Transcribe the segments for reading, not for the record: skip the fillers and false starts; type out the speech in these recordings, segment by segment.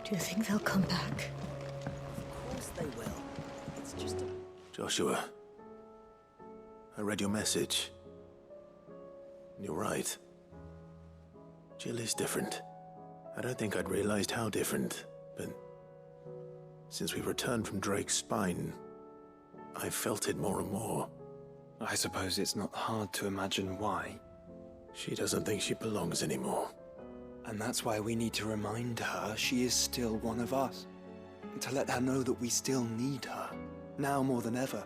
Do you think they'll come back? Of course they will. It's just a... Joshua, I read your message. You're right. Jill is different. I don't think I'd realized how different, but since we returned from Drake's spine, I've felt it more and more. I suppose it's not hard to imagine why. She doesn't think she belongs anymore. And that's why we need to remind her she is still one of us. To let her know that we still need her, now more than ever.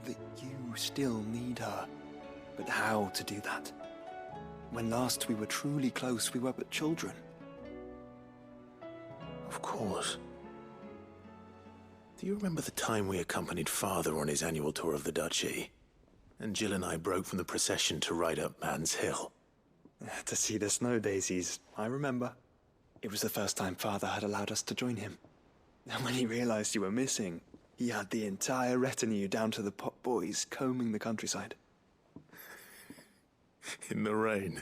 That you still need her. But how to do that? When last we were truly close, we were but children. Of course. Do you remember the time we accompanied Father on his annual tour of the Duchy? And Jill and I broke from the procession to ride up Man's Hill. To see the snow daisies, I remember. It was the first time Father had allowed us to join him. And when he realized you were missing, he had the entire retinue down to the pot boys combing the countryside. In the rain.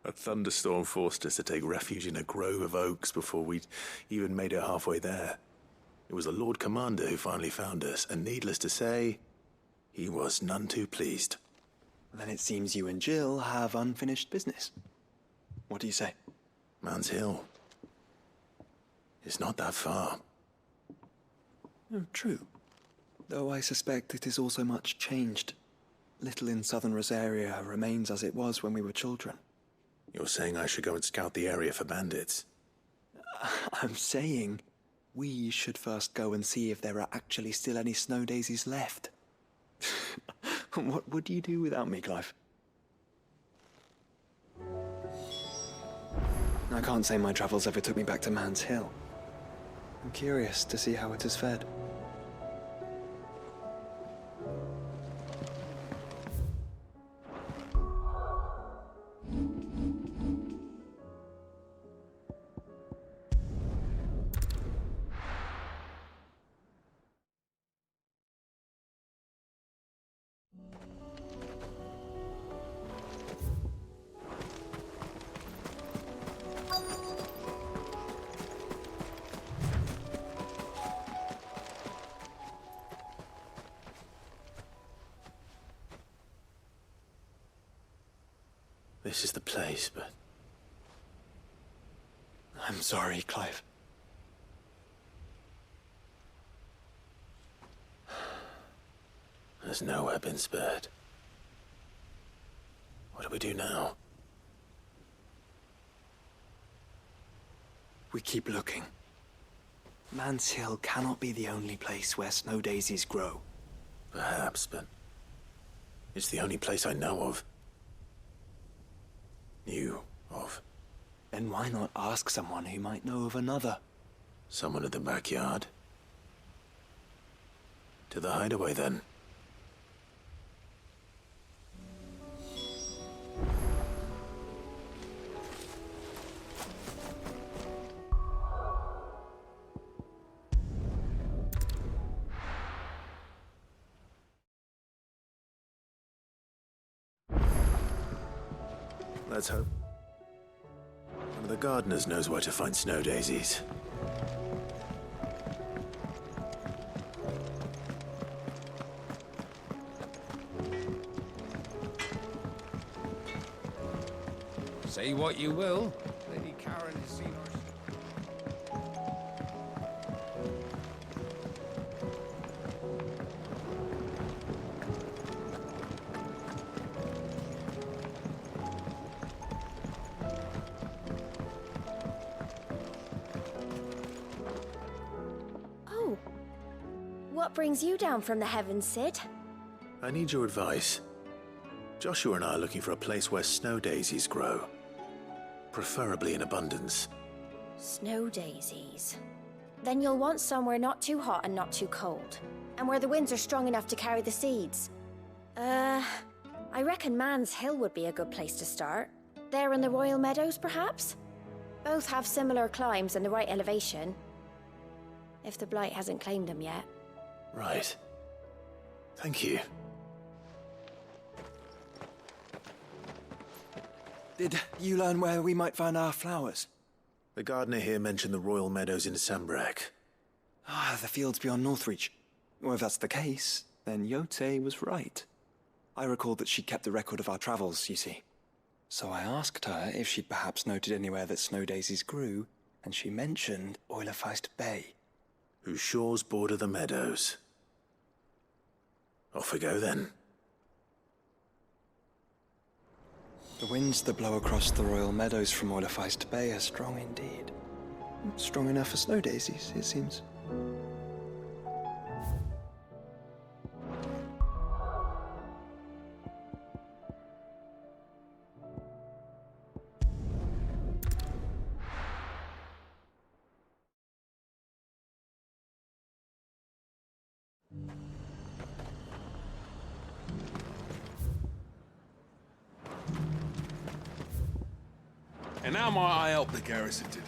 A thunderstorm forced us to take refuge in a grove of oaks before we'd even made it halfway there. It was the Lord Commander who finally found us, and needless to say, he was none too pleased. Then it seems you and Jill have unfinished business. What do you say? Man's Hill. It's not that far. Oh, true. Though I suspect it is also much changed. Little in southern Rosaria remains as it was when we were children. You're saying I should go and scout the area for bandits? I'm saying we should first go and see if there are actually still any snow daisies left. What would you do without me, Clive? I can't say my travels ever took me back to Man's Hill. I'm curious to see how it has fared. This is the place, but... I'm sorry, Clive. Has nowhere been spared. What do we do now? We keep looking. Man's Hill cannot be the only place where snow daisies grow. Perhaps, but... it's the only place I know of. Knew of. Then why not ask someone who might know of another? Someone in the backyard? To the hideaway, then. Let's hope. One of the gardeners knows where to find snow daisies. Say what you will, Lady Karen has seen her. Oh. What brings you down from the heavens, Sid? I need your advice. Joshua and I are looking for a place where snow daisies grow. Preferably in abundance. Snow daisies. Then you'll want somewhere not too hot and not too cold. And where the winds are strong enough to carry the seeds. I reckon Man's Hill would be a good place to start. There in the Royal Meadows, perhaps? Both have similar climbs and the right elevation. If the Blight hasn't claimed them yet. Right. Thank you. Did you learn where we might find our flowers? The gardener here mentioned the royal meadows in Sambrak. Ah, the fields beyond Northreach. Well, if that's the case, then Yote was right. I recalled that she kept a record of our travels, you see. So I asked her if she'd perhaps noted anywhere that snow daisies grew, and she mentioned Oilafeist Bay. Whose shores border the meadows. Off we go then. The winds that blow across the royal meadows from Oilafeist Bay are strong indeed. Strong enough for snow daisies, it seems. And how might I help the garrison today?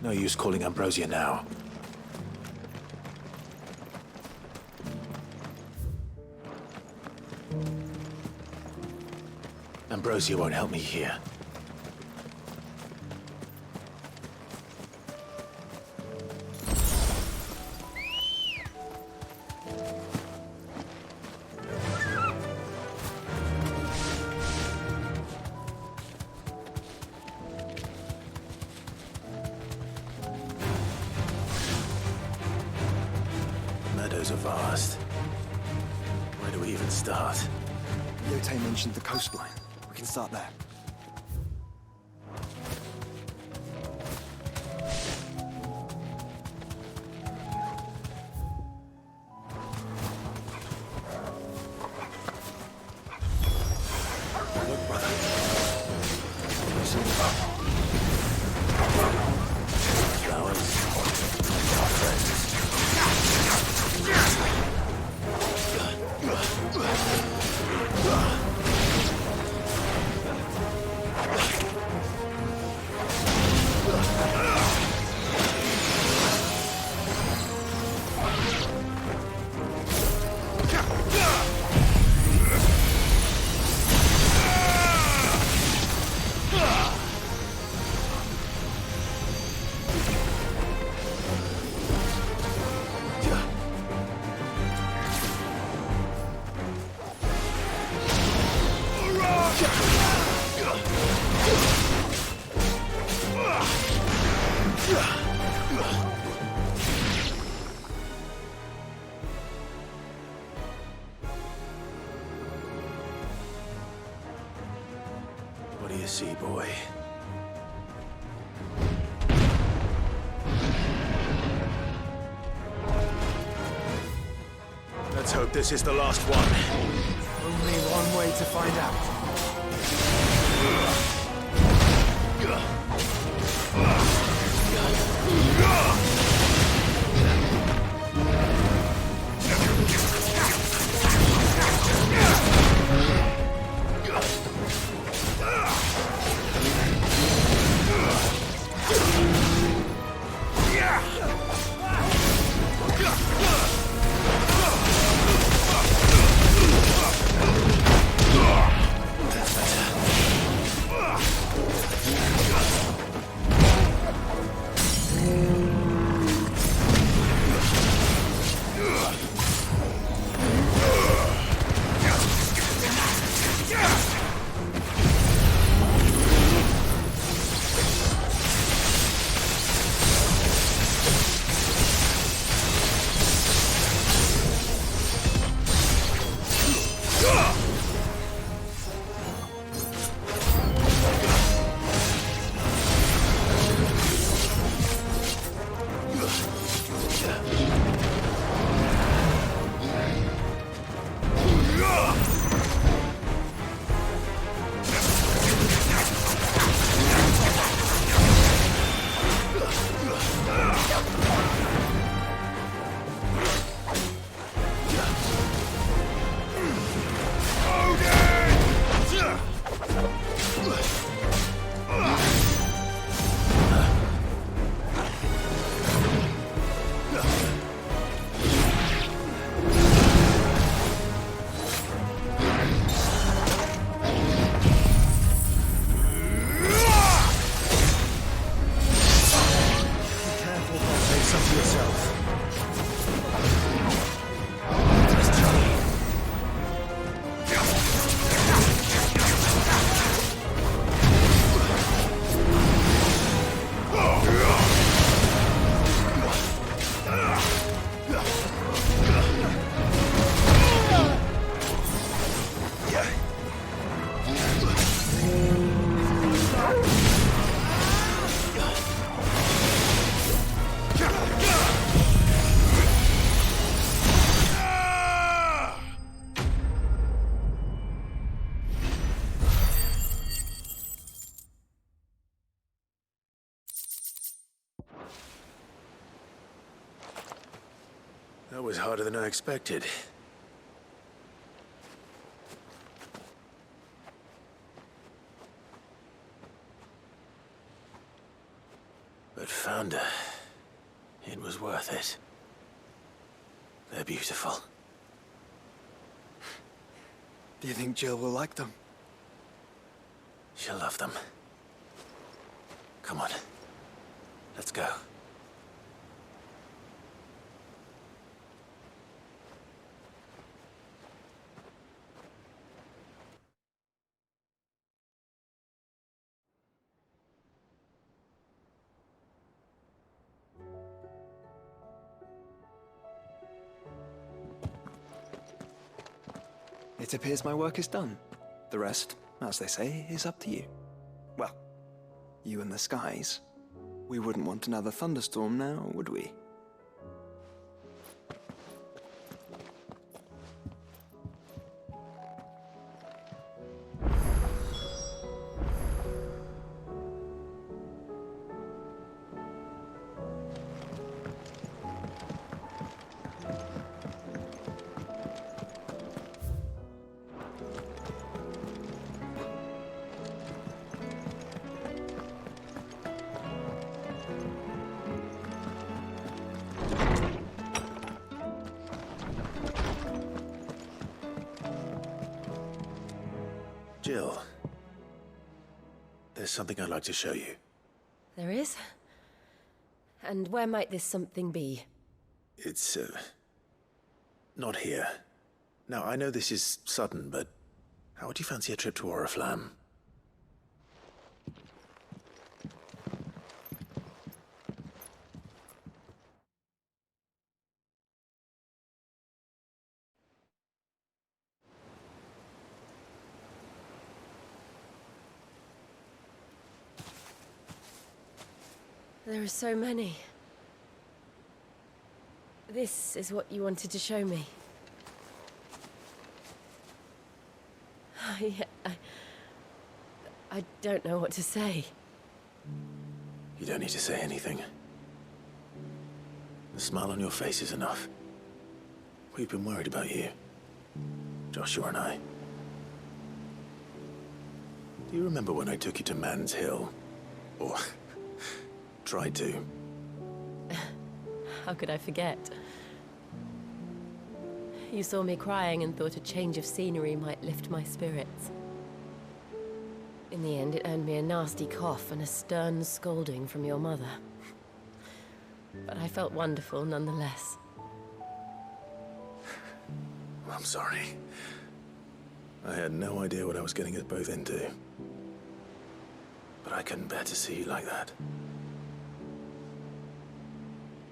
No use calling Ambrosia now. Ambrosia won't help me here. Meadows are vast. Where do we even start? Yote mentioned the coastline. We can start there. Look, brother. You see the Flowers. Our friends. What do you see, boy? Let's hope this is the last one. only one way to find out. was harder than I expected. But found her. It was worth it. They're beautiful. Do you think Jill will like them? She'll love them. Come on. Let's go. It appears my work is done. The rest, as they say, is up to you. Well, you and the skies. We wouldn't want another thunderstorm now, would we? Jill, there's something I'd like to show you. There is? And where might this something be? It's, not here. Now, I know this is sudden, but how would you fancy a trip to Oriflamme? There are so many. This is what you wanted to show me. I don't know what to say. You don't need to say anything. The smile on your face is enough. We've been worried about you. Joshua and I. Do you remember when I took you to Man's Hill? Or tried to? How could I forget? You saw me crying and thought a change of scenery might lift my spirits. In the end, it earned me a nasty cough and a stern scolding from your mother. But I felt wonderful nonetheless. I'm sorry. I had no idea what I was getting us both into. But I couldn't bear to see you like that.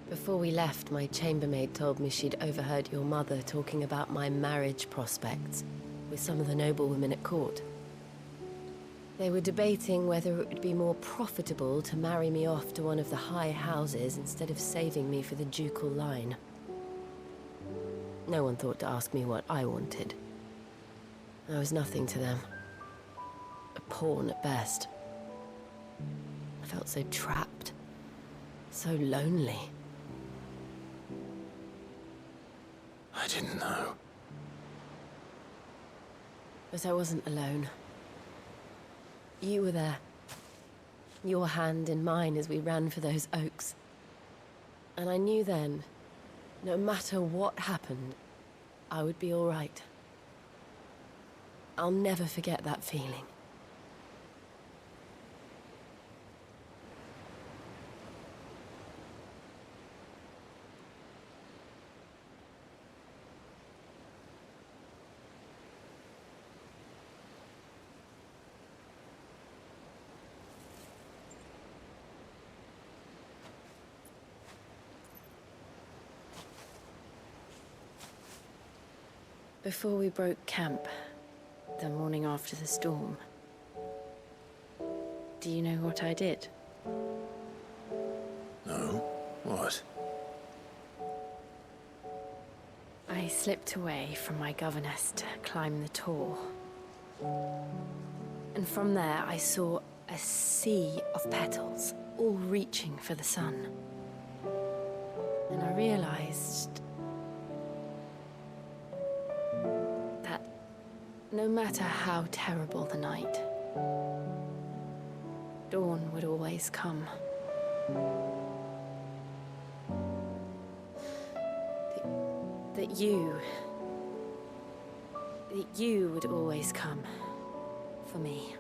Before we left, my chambermaid told me she'd overheard your mother talking about my marriage prospects with some of the noblewomen at court. They were debating whether it would be more profitable to marry me off to one of the high houses instead of saving me for the ducal line. No one thought to ask me what I wanted. I was nothing to them. A pawn at best. I felt so trapped. So lonely. I didn't know. But I wasn't alone. You were there. Your hand in mine as we ran for those oaks. And I knew then, no matter what happened, I would be all right. I'll never forget that feeling. Before we broke camp, the morning after the storm, do you know what I did? No? What? I slipped away from my governess to climb the tor. And from there I saw a sea of petals, all reaching for the sun. And I realized No matter how terrible the night, dawn would always come. That you would always come for me.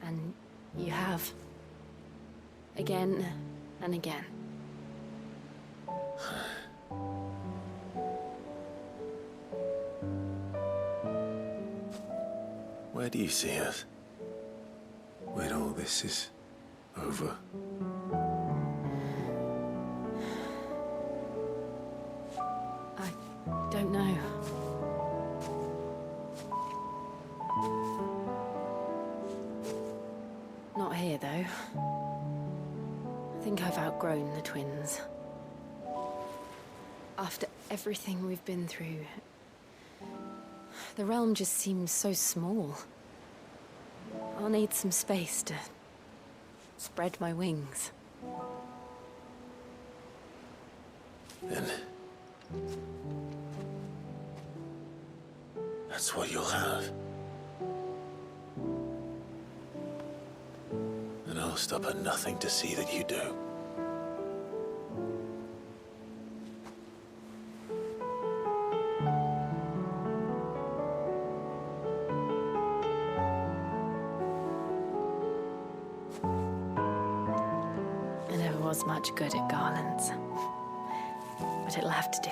And you have. Again and again. Where do you see us? When all this is over? I don't know. Not here, though. I think I've outgrown the twins. After everything we've been through, the realm just seems so small. I'll need some space to spread my wings. Then that's what you'll have. And I'll stop at nothing to see that you do. I never was much good at garlands, but it'll have to do.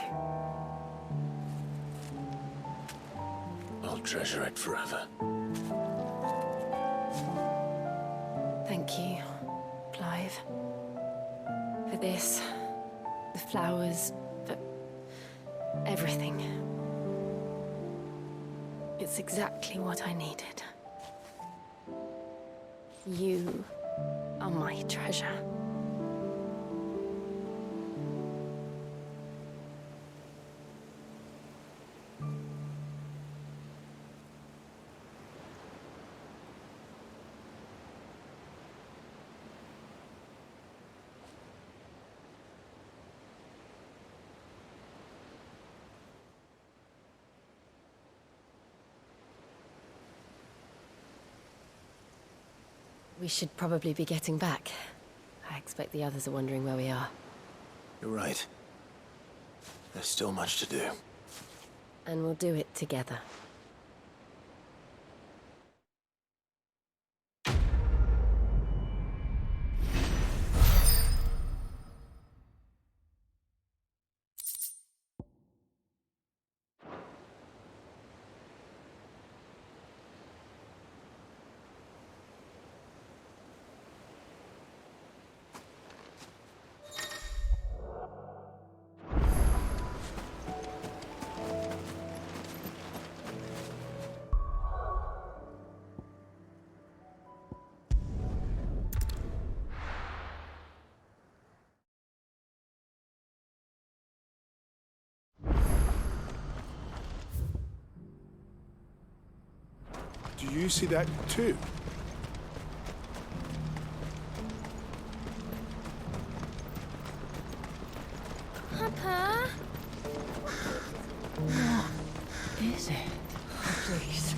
I'll treasure it forever. Thank you, Clive. For this, the flowers, for everything. It's exactly what I needed. You are my treasure. We should probably be getting back. I expect the others are wondering where we are. You're right. There's still much to do. And we'll do it together. Do you see that too? Papa? Is it? Please.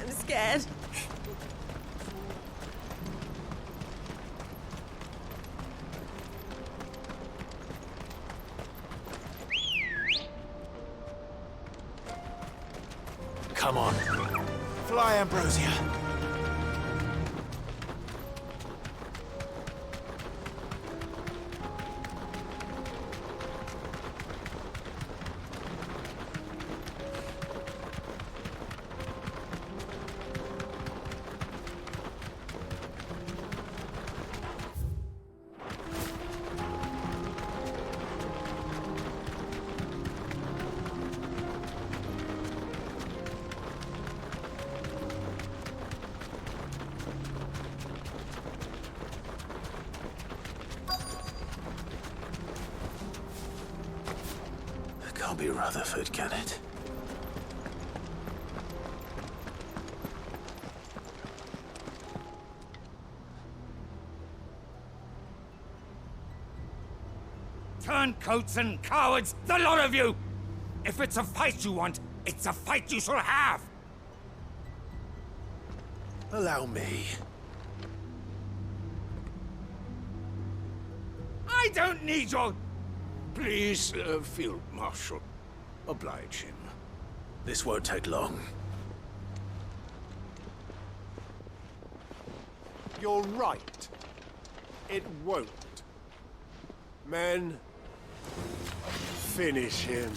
I'm scared. Come on. Fly, Ambrosia. Can't be Rutherford, can it? Turncoats and cowards, the lot of you! If it's a fight you want, it's a fight you shall have! Allow me. I don't need your... Please, Field Marshal, oblige him. This won't take long. You're right. It won't. Men, finish him.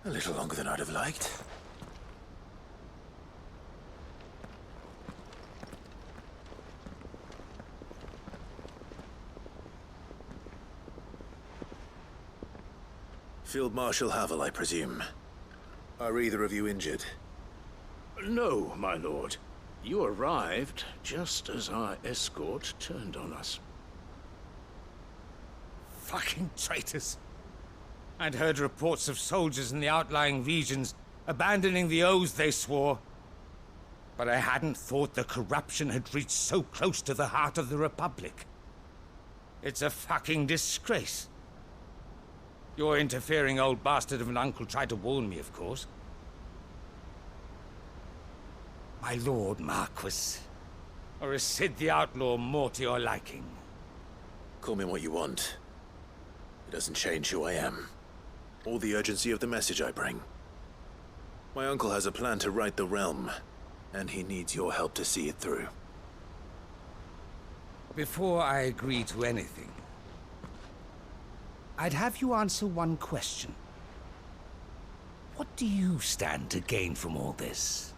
A little longer than I'd have liked. Field Marshal Havel, I presume. Are either of you injured? No, my lord. You arrived just as our escort turned on us. Fucking traitors. I'd heard reports of soldiers in the outlying regions abandoning the oaths they swore. But I hadn't thought the corruption had reached so close to the heart of the Republic. It's a fucking disgrace. Your interfering old bastard of an uncle tried to warn me, of course. My lord Marquis. Or is Sid the Outlaw more to your liking? Call me what you want. It doesn't change who I am, or the urgency of the message I bring. My uncle has a plan to right the realm, and he needs your help to see it through. Before I agree to anything, I'd have you answer one question. What do you stand to gain from all this?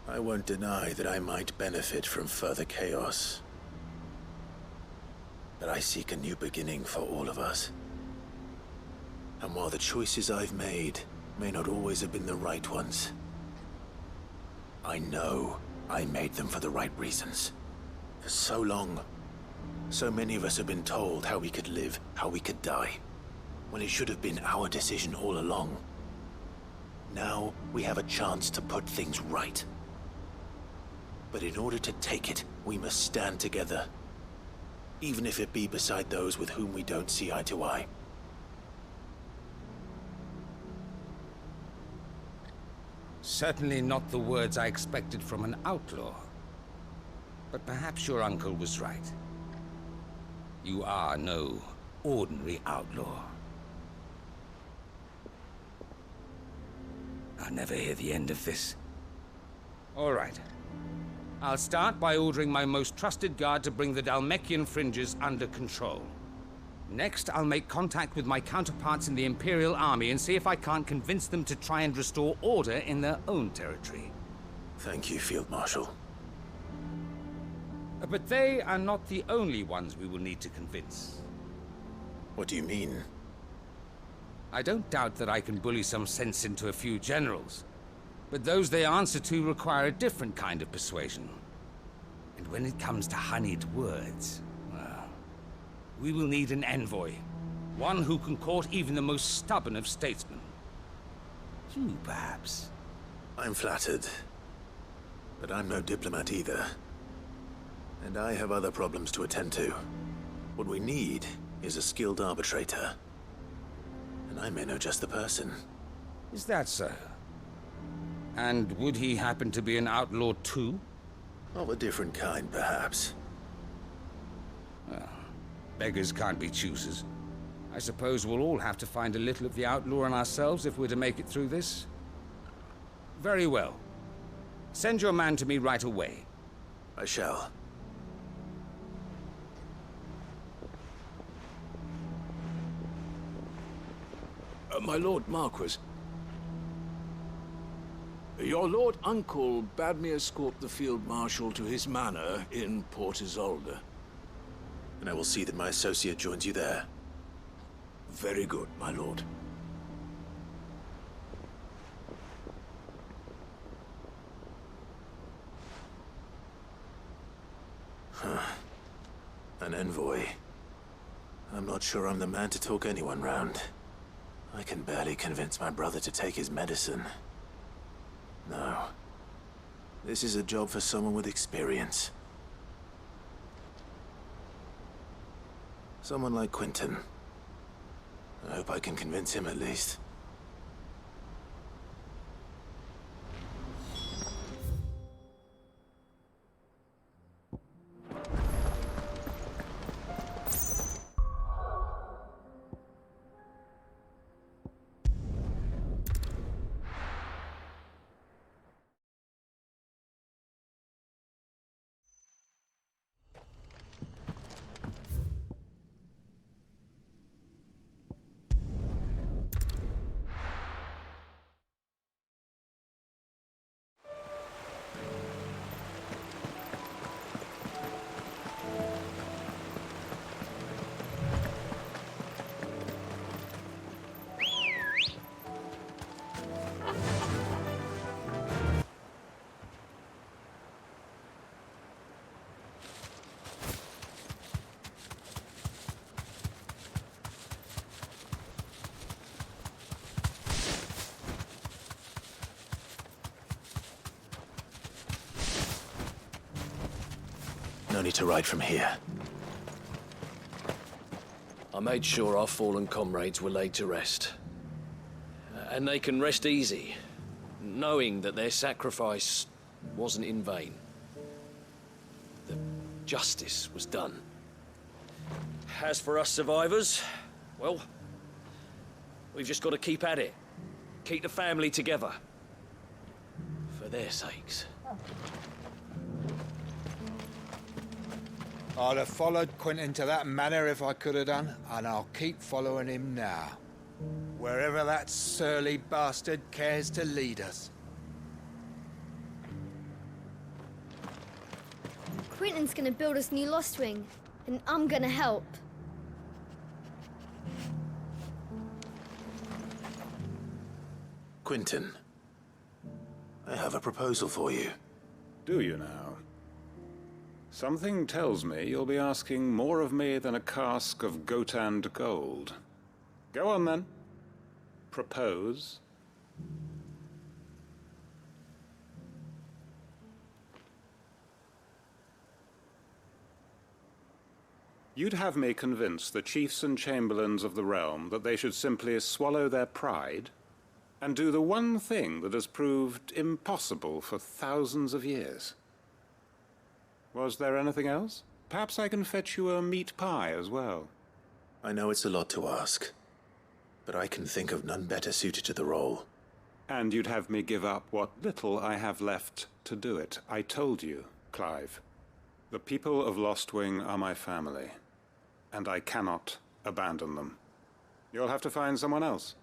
I won't deny that I might benefit from further chaos. But I seek a new beginning for all of us. And while the choices I've made may not always have been the right ones, I know I made them for the right reasons. For so long, so many of us have been told how we could live, how we could die, when it should have been our decision all along. Now we have a chance to put things right. But in order to take it, we must stand together. Even if it be beside those with whom we don't see eye to eye. Certainly not the words I expected from an outlaw. But perhaps your uncle was right. You are no ordinary outlaw. I'll never hear the end of this. All right. I'll start by ordering my most trusted guard to bring the Dalmekian fringes under control. Next, I'll make contact with my counterparts in the Imperial Army and see if I can't convince them to try and restore order in their own territory. Thank you, Field Marshal. But they are not the only ones we will need to convince. What do you mean? I don't doubt that I can bully some sense into a few generals. But those they answer to require a different kind of persuasion. And when it comes to honeyed words, well, we will need an envoy. One who can court even the most stubborn of statesmen. You, perhaps. I'm flattered. But I'm no diplomat either. And I have other problems to attend to. What we need is a skilled arbitrator. And I may know just the person. Is that so? And would he happen to be an outlaw too? Of a different kind, perhaps. Well, beggars can't be choosers. I suppose we'll all have to find a little of the outlaw in ourselves if we're to make it through this. Very well. Send your man to me right away. I shall. My Lord Marquis. Your Lord Uncle bade me escort the Field Marshal to his manor in Port Isolde. And I will see that my associate joins you there. Very good, my lord. An envoy. I'm not sure I'm the man to talk anyone round. I can barely convince my brother to take his medicine. No. This is a job for someone with experience. Someone like Quentin. I hope I can convince him at least. No need to ride from here. I made sure our fallen comrades were laid to rest. And they can rest easy, knowing that their sacrifice wasn't in vain. That justice was done. As for us survivors, well, we've just got to keep at it. Keep the family together. For their sakes. I'd have followed Quentin to that manor if I could have done, and I'll keep following him now. Wherever that surly bastard cares to lead us. Quentin's gonna build us new Lost Wing, and I'm gonna help. Quentin, I have a proposal for you. Do you now? Something tells me you'll be asking more of me than a cask of Gotand gold. Go on, then. Propose. You'd have me convince the chiefs and chamberlains of the realm that they should simply swallow their pride and do the one thing that has proved impossible for thousands of years. Was there anything else? Perhaps I can fetch you a meat pie as well. I know it's a lot to ask, but I can think of none better suited to the role. And you'd have me give up what little I have left to do it. I told you, Clive. The people of Lostwing are my family, and I cannot abandon them. You'll have to find someone else.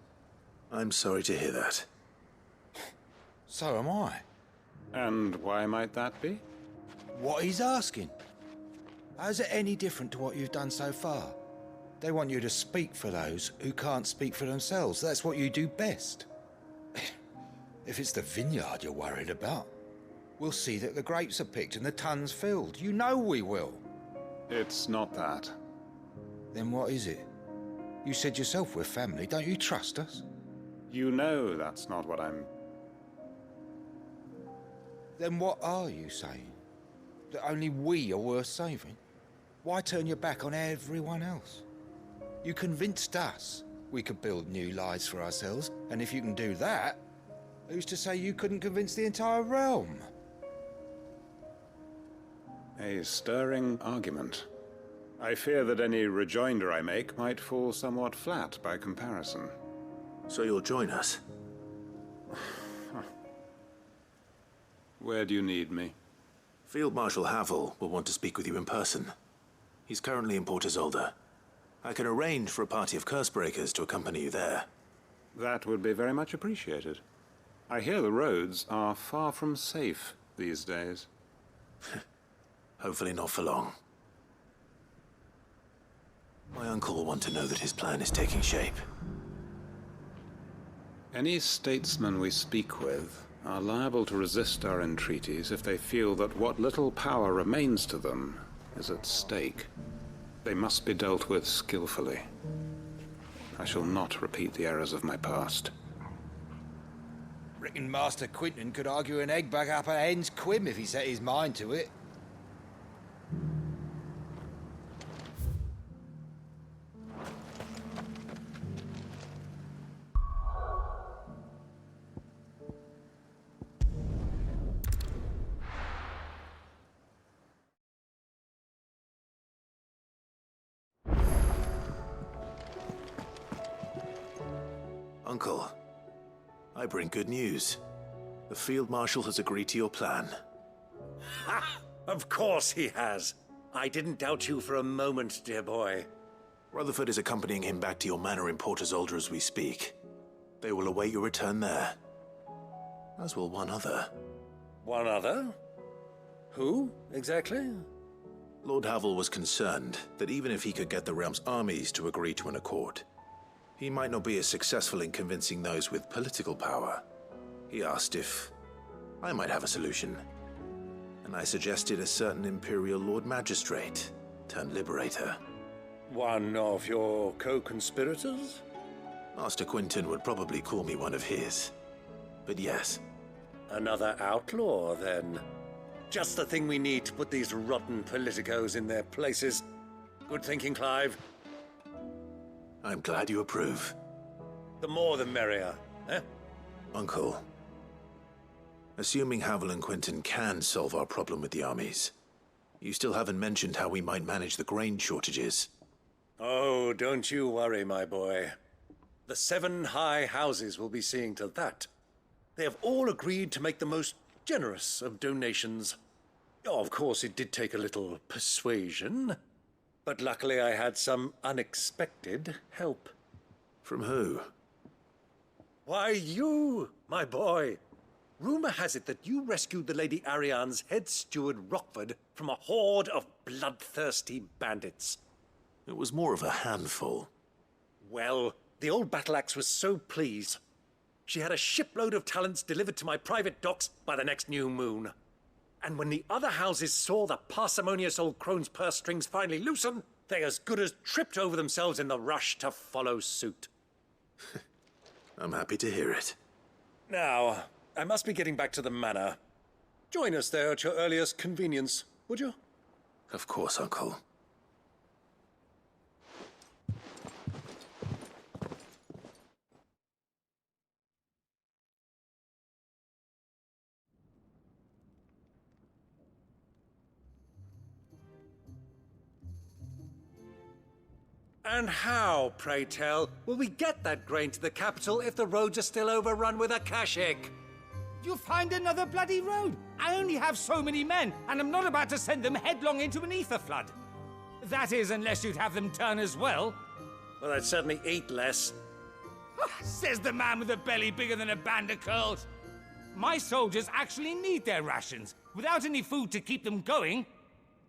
I'm sorry to hear that. So am I. And why might that be? What he's asking. How's it any different to what you've done so far? They want you to speak for those who can't speak for themselves. That's what you do best. If it's the vineyard you're worried about. We'll see that the grapes are picked and the tons filled. You know we will. It's not that. Then what is it? You said yourself we're family. Don't you trust us? You know that's not what I'm... Then what are you saying? That only we are worth saving? Why turn your back on everyone else? You convinced us we could build new lives for ourselves, and if you can do that, who's to say you couldn't convince the entire realm? A stirring argument. I fear that any rejoinder I make might fall somewhat flat by comparison. So you'll join us? Where do you need me? Field Marshal Havel will want to speak with you in person. He's currently in Port Isolde. I can arrange for a party of Cursebreakers to accompany you there. That would be very much appreciated. I hear the roads are far from safe these days. Hopefully not for long. My uncle will want to know that his plan is taking shape. Any statesmen we speak with are liable to resist our entreaties if they feel that what little power remains to them is at stake. They must be dealt with skillfully. I shall not repeat the errors of my past. Reckon Master Quinton could argue an egg back up a hen's quim if he set his mind to it. Uncle, I bring good news. The Field Marshal has agreed to your plan. Ha! Of course he has. I didn't doubt you for a moment, dear boy. Rutherford is accompanying him back to your manor in Port Isolde as we speak. They will await your return there. As will one other. One other? Who, exactly? Lord Havel was concerned that even if he could get the realm's armies to agree to an accord, he might not be as successful in convincing those with political power. He asked if I might have a solution, and I suggested a certain Imperial Lord Magistrate turned Liberator. One of your co-conspirators? Master Quinton would probably call me one of his, but yes. Another outlaw, then. Just the thing we need to put these rotten politicos in their places. Good thinking, Clive. I'm glad you approve. The more the merrier, eh? Uncle, assuming Havel and Quinton can solve our problem with the armies, you still haven't mentioned how we might manage the grain shortages. Oh, don't you worry, my boy. The 7 high houses will be seeing to that. They have all agreed to make the most generous of donations. Oh, of course, it did take a little persuasion. But luckily I had some unexpected help. From who? Why, you, my boy. Rumor has it that you rescued the Lady Ariane's head steward Rockford from a horde of bloodthirsty bandits. It was more of a handful. Well, the old battle axe was so pleased. She had a shipload of talents delivered to my private docks by the next new moon. And when the other houses saw the parsimonious old crone's purse strings finally loosen, they as good as tripped over themselves in the rush to follow suit. I'm happy to hear it. Now, I must be getting back to the manor. Join us there at your earliest convenience, would you? Of course, Uncle. And how, pray tell, will we get that grain to the capital if the roads are still overrun with Akashic? You'll find another bloody road. I only have so many men, and I'm not about to send them headlong into an ether flood. That is, unless you'd have them turn as well. Well, I'd certainly eat less. Says the man with a belly bigger than a band of curls. My soldiers actually need their rations. Without any food to keep them going,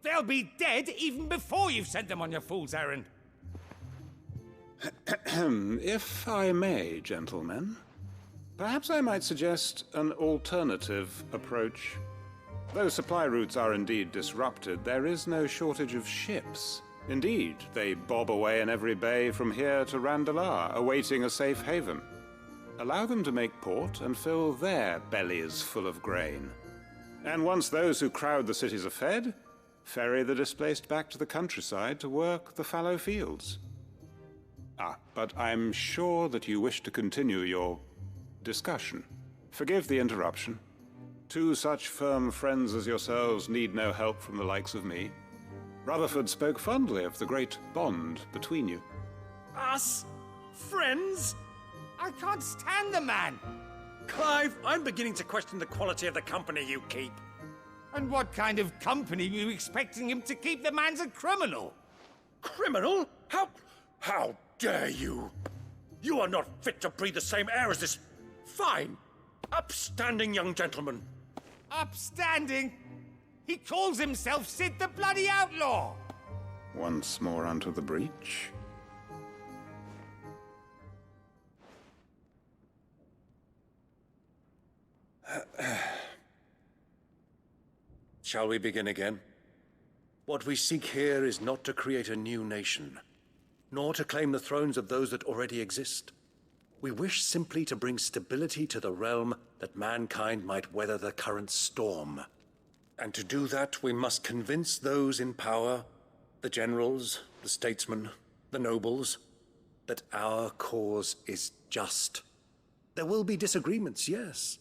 they'll be dead even before you've sent them on your fool's errand. If I may, gentlemen, perhaps I might suggest an alternative approach. Though supply routes are indeed disrupted, there is no shortage of ships. Indeed, they bob away in every bay from here to Randalar, awaiting a safe haven. Allow them to make port and fill their bellies full of grain. And once those who crowd the cities are fed, ferry the displaced back to the countryside to work the fallow fields. But I'm sure that you wish to continue your discussion. Forgive the interruption. Two such firm friends as yourselves need no help from the likes of me. Rutherford spoke fondly of the great bond between you. Us? Friends? I can't stand the man! Clive, I'm beginning to question the quality of the company you keep. And what kind of company are you expecting him to keep? The man's a criminal! Criminal? How dare you? You are not fit to breathe the same air as this fine, upstanding young gentleman. Upstanding? He calls himself Sid the Bloody Outlaw! Once more onto the breach. Shall we begin again? What we seek here is not to create a new nation, nor to claim the thrones of those that already exist. We wish simply to bring stability to the realm that mankind might weather the current storm. And to do that, we must convince those in power, the generals, the statesmen, the nobles, that our cause is just. There will be disagreements, yes.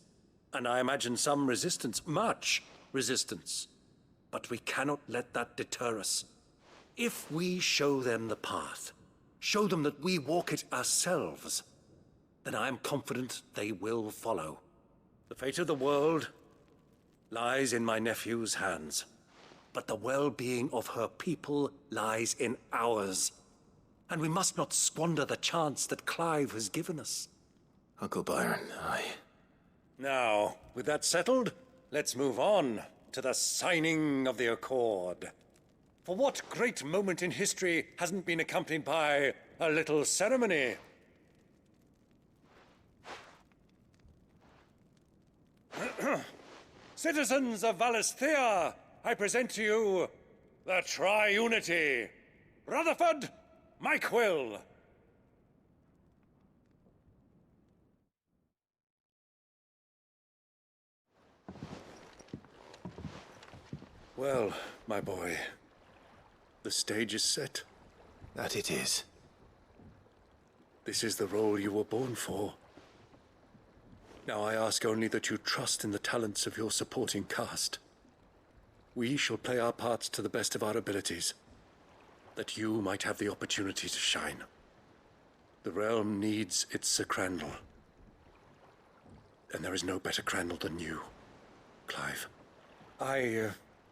And I imagine some resistance, much resistance. But we cannot let that deter us. If we show them the path, show them that we walk it ourselves, then I am confident they will follow. The fate of the world lies in my nephew's hands, but the well-being of her people lies in ours. And we must not squander the chance that Clive has given us. Uncle Byron, Now, with that settled, let's move on to the signing of the Accord. For what great moment in history hasn't been accompanied by a little ceremony? Citizens of Valisthea, I present to you the Tri-Unity. Rutherford, Mike Will. Well, my boy, the stage is set. That it is. This is the role you were born for. Now I ask only that you trust in the talents of your supporting cast. We shall play our parts to the best of our abilities, that you might have the opportunity to shine. The realm needs its Sir Crandall. And there is no better Crandall than you, Clive. I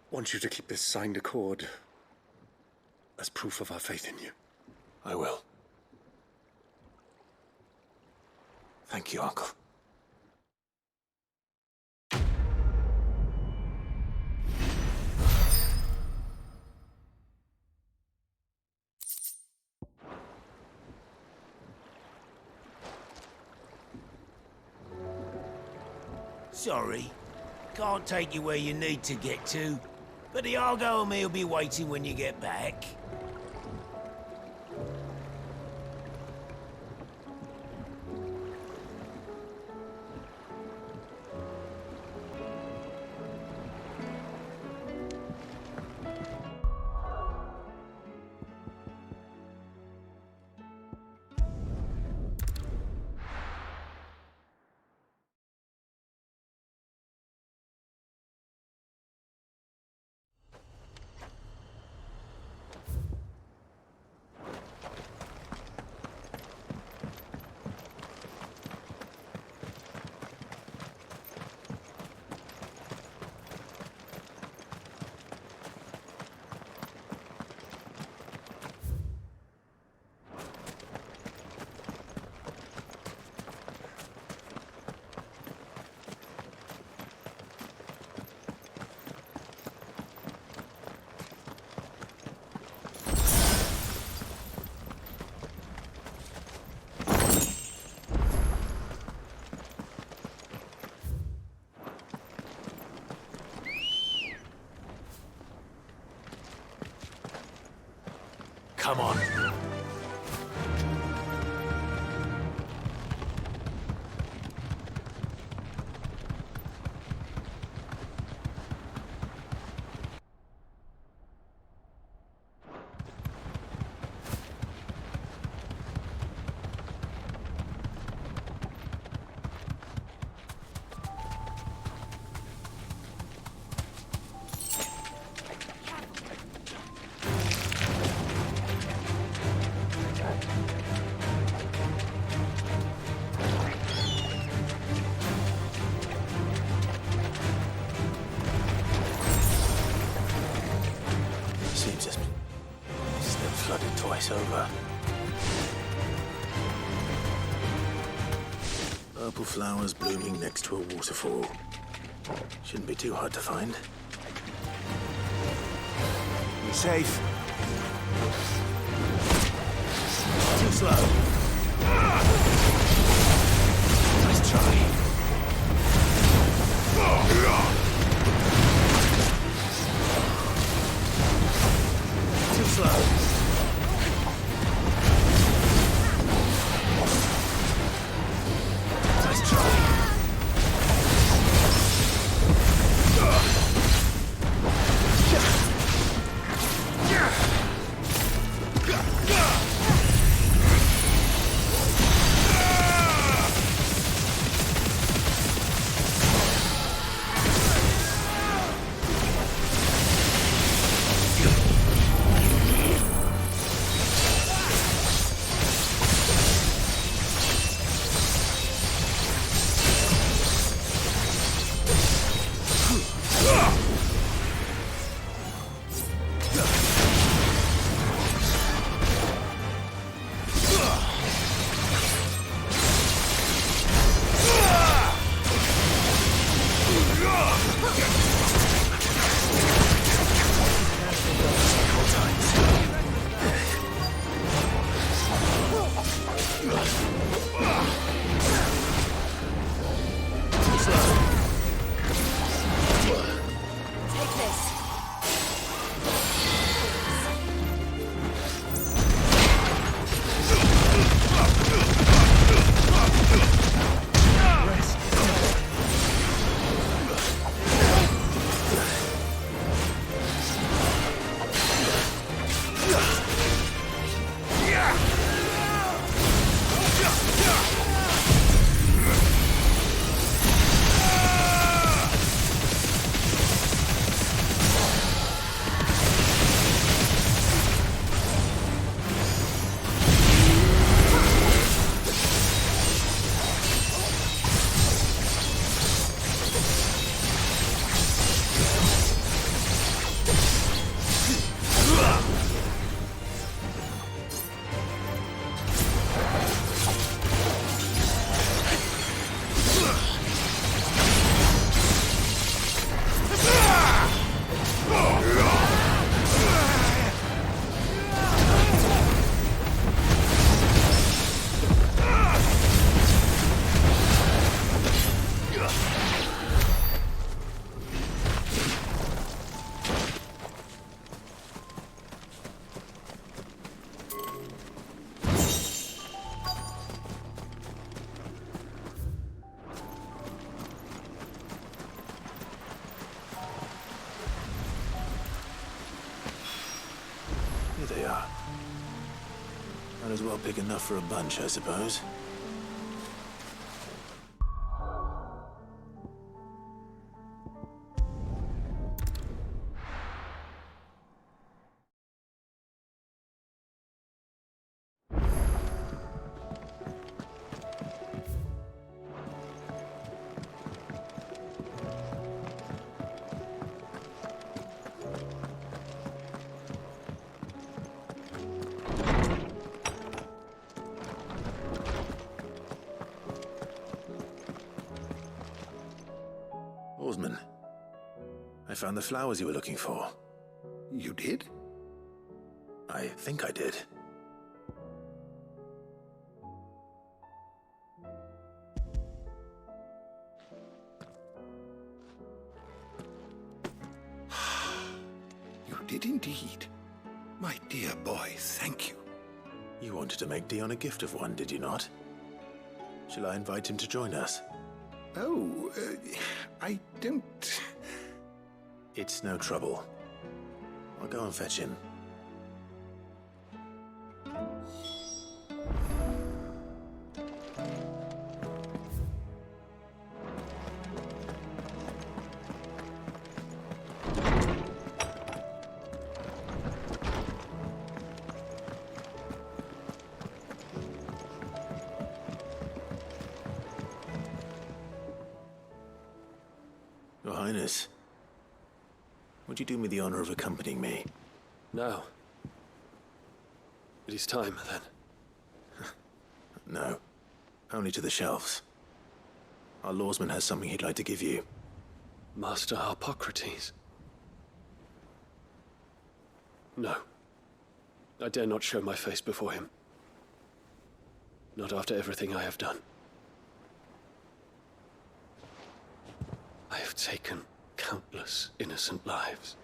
want you to keep this signed accord as proof of our faith in you. I will. Thank you, Uncle. Sorry, can't take you where you need to get to, but the Argo and me will be waiting when you get back. Come on. Seems it's been flooded twice over. Purple flowers blooming next to a waterfall. Shouldn't be too hard to find. You safe? Too slow. Nice try. Too slow. Nice try. Here they are. Might as well pick enough for a bunch, I suppose. Oarsman, I found the flowers you were looking for. You did? I think I did. You did indeed. My dear boy, thank you. You wanted to make Dion a gift of one, did you not? Shall I invite him to join us? Oh, I don't... It's no trouble. I'll go and fetch him. Your Highness, would you do me the honor of accompanying me? Now. It is time, then. No. Only to the shelves. Our lawsman has something he'd like to give you. Master Harpocrates. No. I dare not show my face before him. Not after everything I have done. I have taken countless innocent lives.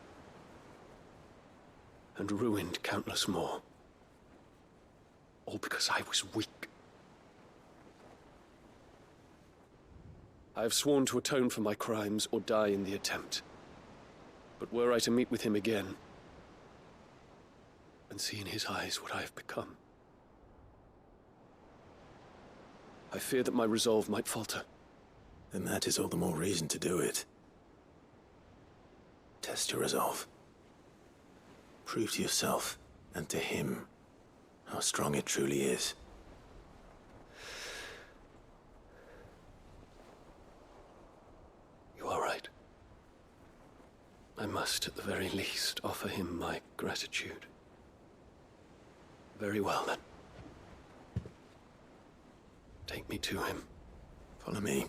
And ruined countless more. All because I was weak. I have sworn to atone for my crimes or die in the attempt. But were I to meet with him again, and see in his eyes what I have become, I fear that my resolve might falter. Then that is all the more reason to do it. Test your resolve. Prove to yourself, and to him, how strong it truly is. You are right. I must, at the very least, offer him my gratitude. Very well, then. Take me to him. Follow me.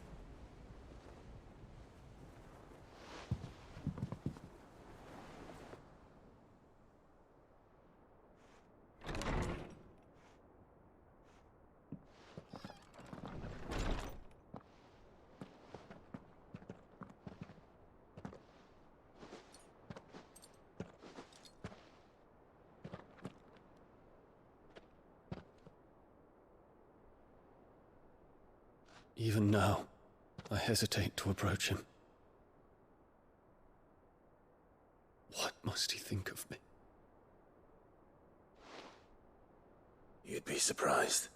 Even now, I hesitate to approach him. What must he think of me? You'd be surprised.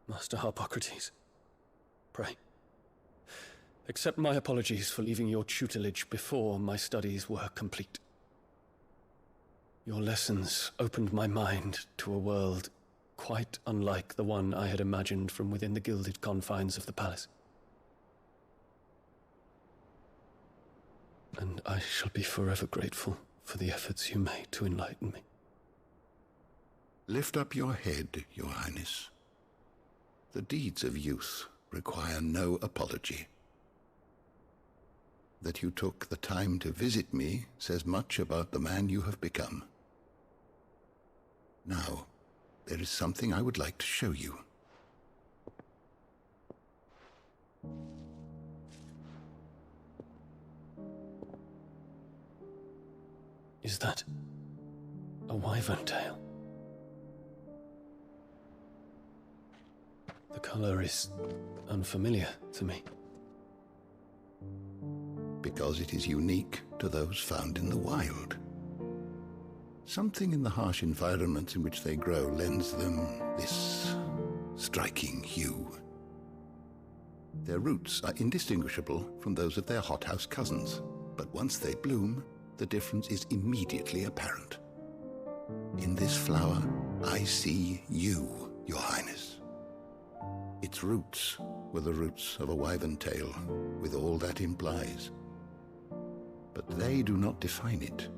Master Harpocrates, pray, accept my apologies for leaving your tutelage before my studies were complete. Your lessons opened my mind to a world quite unlike the one I had imagined from within the gilded confines of the palace. And I shall be forever grateful for the efforts you made to enlighten me. Lift up your head, Your Highness. The deeds of youth require no apology. That you took the time to visit me says much about the man you have become. Now, there is something I would like to show you. Is that a wyvern tail? The color is unfamiliar to me. Because it is unique to those found in the wild. Something in the harsh environments in which they grow lends them this striking hue. Their roots are indistinguishable from those of their hothouse cousins, but once they bloom, the difference is immediately apparent. In this flower, I see you, Your Highness. Its roots were the roots of a wyvern tail, with all that implies. But they do not define it,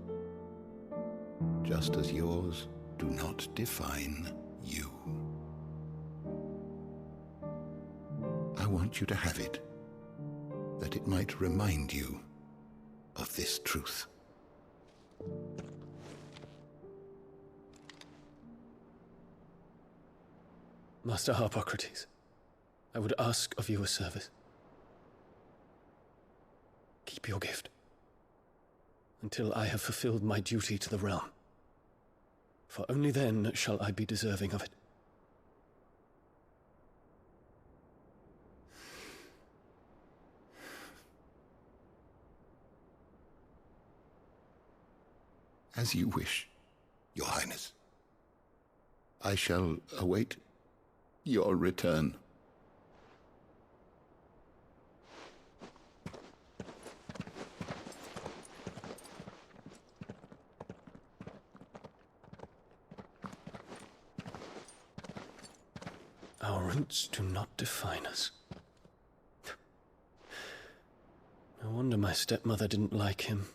just as yours do not define you. I want you to have it, that it might remind you of this truth. Master Harpocrates, I would ask of you a service. Keep your gift until I have fulfilled my duty to the realm, for only then shall I be deserving of it. As you wish, Your Highness. I shall await your return. Our roots do not define us. No wonder my stepmother didn't like him.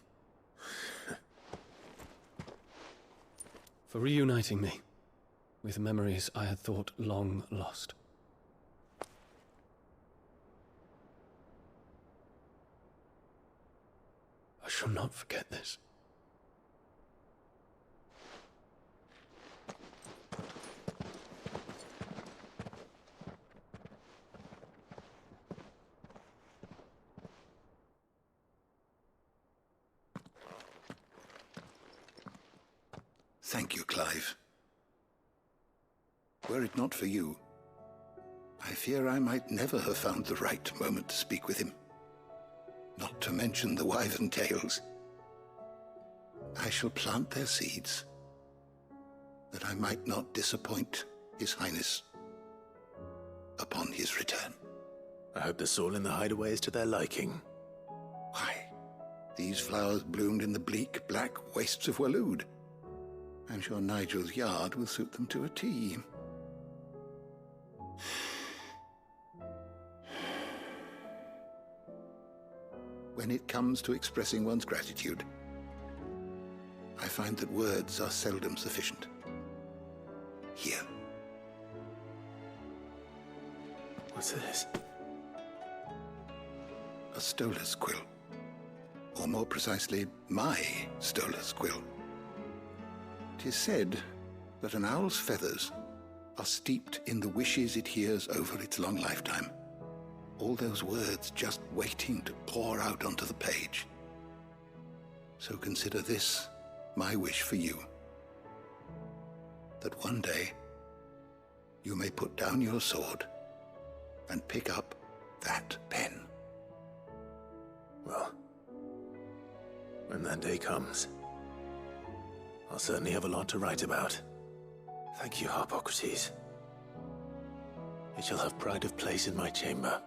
For reuniting me with memories I had thought long lost. I shall not forget this. Thank you, Clive. Were it not for you, I fear I might never have found the right moment to speak with him. Not to mention the wyvern tales. I shall plant their seeds, that I might not disappoint His Highness upon his return. I hope the soil in the hideaway is to their liking. Why, these flowers bloomed in the bleak, black wastes of Waloed. I'm sure Nigel's yard will suit them to a T. When it comes to expressing one's gratitude, I find that words are seldom sufficient. Here. What's this? A stolas quill. Or more precisely, my stolas quill. 'Tis said that an owl's feathers are steeped in the wishes it hears over its long lifetime. All those words just waiting to pour out onto the page. So consider this my wish for you. That one day you may put down your sword and pick up that pen. Well, when that day comes, I'll certainly have a lot to write about. Thank you, Harpocrates. It shall have pride of place in my chamber.